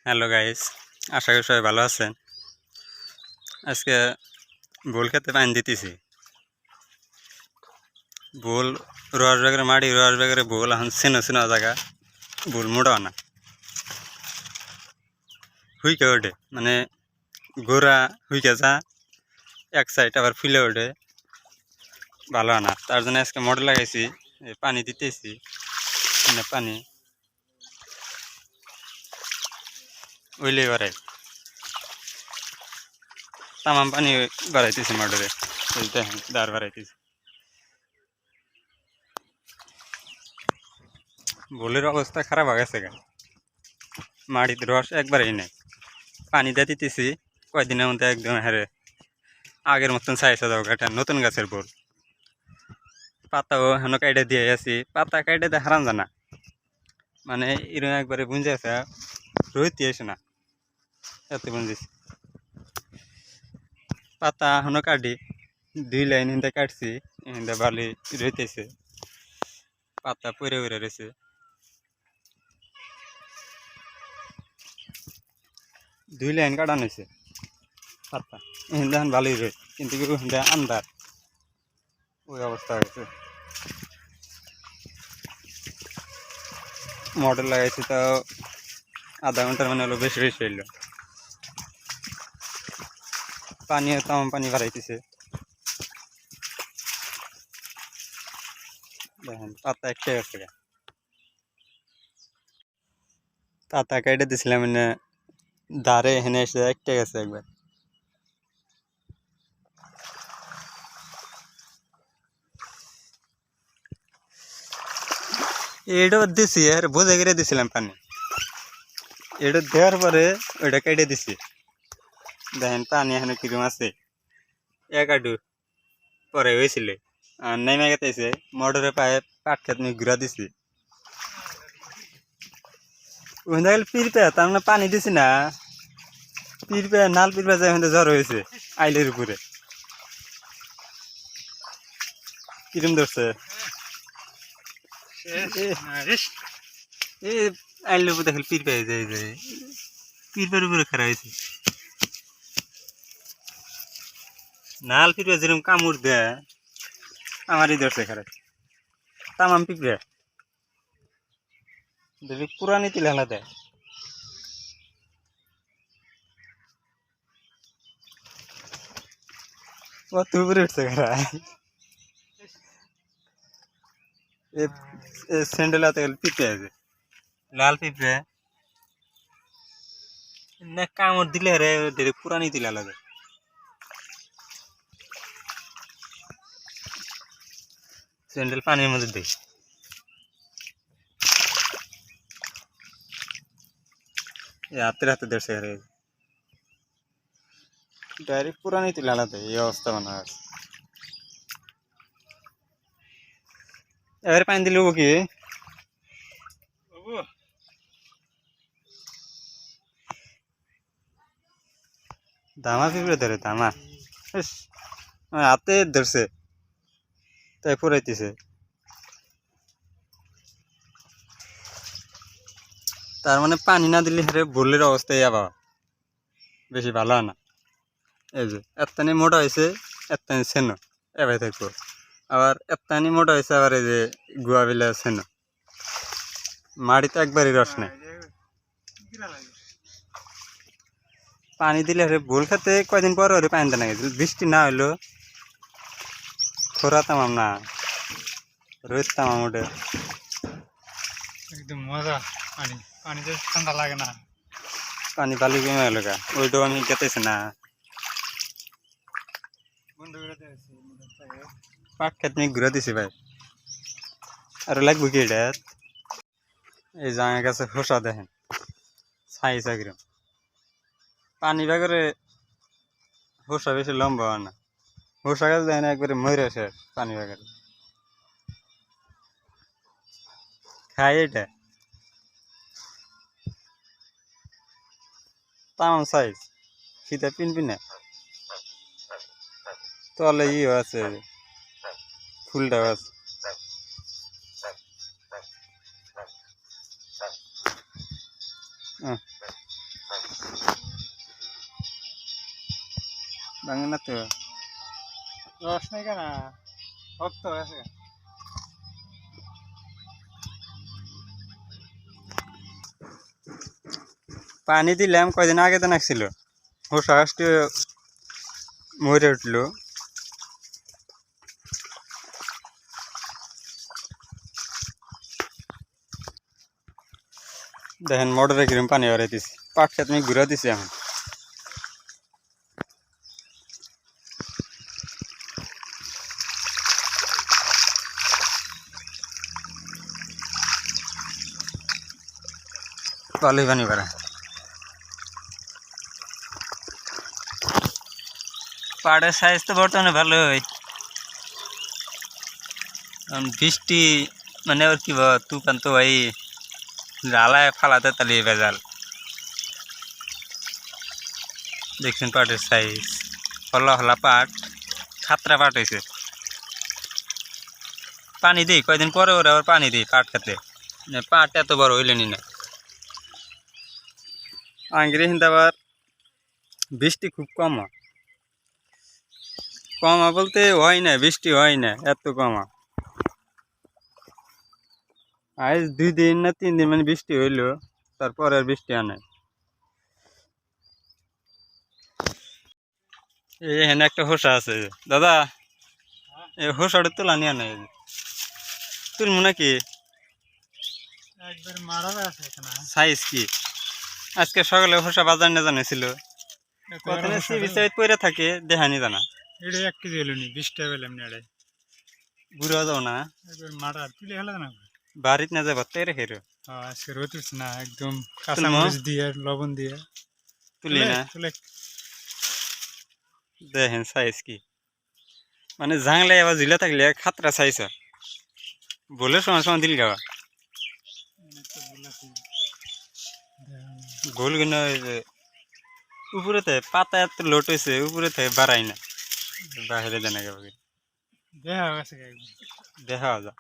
Hello guys, আশা করি সবাই ভালো আছেন। আজকে বোল খেতে পানি দিতেছি। বোল রোয়ার বেগরে মাটি রোয়ার বেগরে বোল এখন চিনো চিনো জায়গা বোল মোড়াও না হুইকে ওঠে, মানে গোড়া হুইকে যা এক সাইড আবার ফুলে ওঠে, ভালো না। তার জন্য আজকে মোটর লাগাইছি, পানি দিতেছি। পানি ওইলে বাড়াই, তামাম পানি বাড়াইতেছি মোটরে, দেখেন দাঁড় বাড়াইতেছি। বোলের অবস্থা খারাপ হয়ে গেছে, মাটিতে রস একবারেই নেই। পানি দিয়ে দিতেছি কয়দিনের মধ্যে একদম হারে আগের মতন সাইজে যাবো। একটা নতুন গাছের বোল, পাতাও হেন কাইটে দিয়ে আছি, পাতা কাইটে দিয়ে হারাম জানা, মানে এরকম একবারে বুঝে আছে, রইতে আসে না এত বুঝেছি। পাতা হেন কাটি 2 লাইন হিন্দে কাটছি, হিন্দে বালি রইতেছে, পাতা পরে পরে রয়েছে। 2 লাইন কাটানো হয়েছে পাতা, হিন্দে এখন ভালোই রয়ে, কিন্তু হিন্দে আন্দার ওই অবস্থা হয়েছে। মোটর লাগাইছি তো আধা ঘন্টার মানে হলো বেশি বেশি হইলো। পানিও তেমন পানি বাড়াইতেছে, দেখেন পাতা একটাই আছে। পাতা কেটে দিছিলাম মানে ধারে হেনে এসে একটা গেছে একবার। এটা দিছি আর বোঝা করে দিছিলাম পানি, এটা দেওয়ার পরে ওইটা কেটে দিছি। দেখেন পানি এখানে কিরম আছে, এক আডু পরে হয়েছিল আর নেমে গেতেছে। মোটরের পায়ে পাট খেত নিয়ে ঘুরা দিছি, ওখানে পিরপে তার মানে পানি দিছি না, পিরপে নাল পিরপে যায় ওখানে জ্বর হয়েছে আইলের উপরে। কিরম ধরছে আইলের উপরে, দেখেন পিরপে যায় যায়, পিরপের উপরে খারাপ হয়েছে। নাল পিঁপড়ে যেরকম কামড় দেয় আমারই ধরছে খারাপ, তামাম পিঁপড়ে দেখবি পুরানি তিল হেলা দেয়। কত উপরে উঠছে খারাপ, স্যান্ডেল হাতে গেলে পিঁপড়ে আছে, লাল পিঁপড়ে না কামড় দিলে রে পুরানি তিল হেলা দেয়। স্যান্ডেল পানির মধ্যে দিই, হাতের হাতে ধরছে রে, ডাইরেক্ট পুরানি তিল হেলা দেয়। এই অবস্থা মনে হয়। এবারে পানি দিলে কি দামা পিঁপড়ে ধরে, দামা হাতে ধরছে তাই পুরাইতেছে। তার মানে পানি না দিলে হারে ভুলের অবস্থা আবার বেশি ভালো হয় না। এই যে এত্তানি মোটা হয়েছে, এত্তানি সেনো এবার থাকবো, আবার এত্তানি মোটা হয়েছে, আবার এই যে গুয়া বিলা সেনো, মাটিতে একবারই রস নেই। পানি দিলে হারে ভুল খেতে কয়দিন পরে ওরে পানি দেনা গেছিল, বৃষ্টি না হইলো খরা তামাম না, রোদ তামাম ওঠে, একদম মজা। পানি পানিতে ঠান্ডা লাগে না, পানি বালি কমে গেল গা, ওইটাও আমি খেতেছি না। পাট খেত নিয়ে ঘুরে দিছি ভাই, আর লাগবে কি এটা। এই যে আমার কাছে খোসা দেখেন ছাই চাকরিম, পানি বাগরে খোসা বেশি লম্বা হয় না, খোসা গাছ দেখেন একবারে মরে আসে পানি বাগরে। খাই এটা তামাম সাইজ, শীতে পিনপিনে তলে আছে, ফুলটা আছে। ভাঙে না তো। রস নাই কেনা শক্ত আছে। পানি দিলাম কয়দিন আগে তো নাকছিল, হোসা গাছটি মরে উঠলো। দেখেন মোটরে কিরম পানি বাড়াইতেছি, পাট খেত আমি ঘুরা দিছি এখন। ভালোই পানি বাড়া। পাড়ের সাইজ তো বর্তমানে ভালোই, বৃষ্টি মানে ওর কি বল তুফান তো ভাই জ্বালায় ফালাতে তালিয়ে ভেজাল। দেখছেন পাটের সাইজ, হলা হলা পাট, খাতরা পাট হয়েছে। পানি দিই কয়দিন পরে ওরা আবার পানি দিই পাট খেতে, পাট এত বড় হইলেনি না। আঙ্গিরে কিন্তু আবার বৃষ্টি খুব কমা, কমা বলতে হয় না, বৃষ্টি হয় না, এত কমা। আজ 2 দিন না 3 দিন মানে বৃষ্টি হইলো, তারপর আর বৃষ্টি আনে। এখানে একটা হোসা আছে দাদা, এই হোসাটা তোলা নিয়ে নাই, তুলবো নাকি? একবার মারা আছে এখানে। সাইজ কি? আজকে সকালে হোসা বাজার নিয়ে জানিয়েছিল, কতদিন সিবিসাইড পরে থাকে দেখানি জানা। এটা 1 কেজি হলো নি 20 টাকা পেলাম না এটা। বুড়ো যাও না, একবার মারা তুলে হলো না। বাড়িতে না যাবো তাই রেখে আজকে রোদ উঠছে না, একদম কাঁচামরিচ দিয়ে লবণ দিয়ে তুলি না। তুলে দেখেন সাইজ কি, মানে জাংলে আবার ঝুলে থাকলে খাতরা সাইজ বলে সময় সময় দিল গাওয়া গোল কিনা উপরেতে পাতা এত লোট হয়েছে, উপরে থেকে বাড়াই না, বাহিরে দেনা গাবে দেখা গেছে দেখা যা।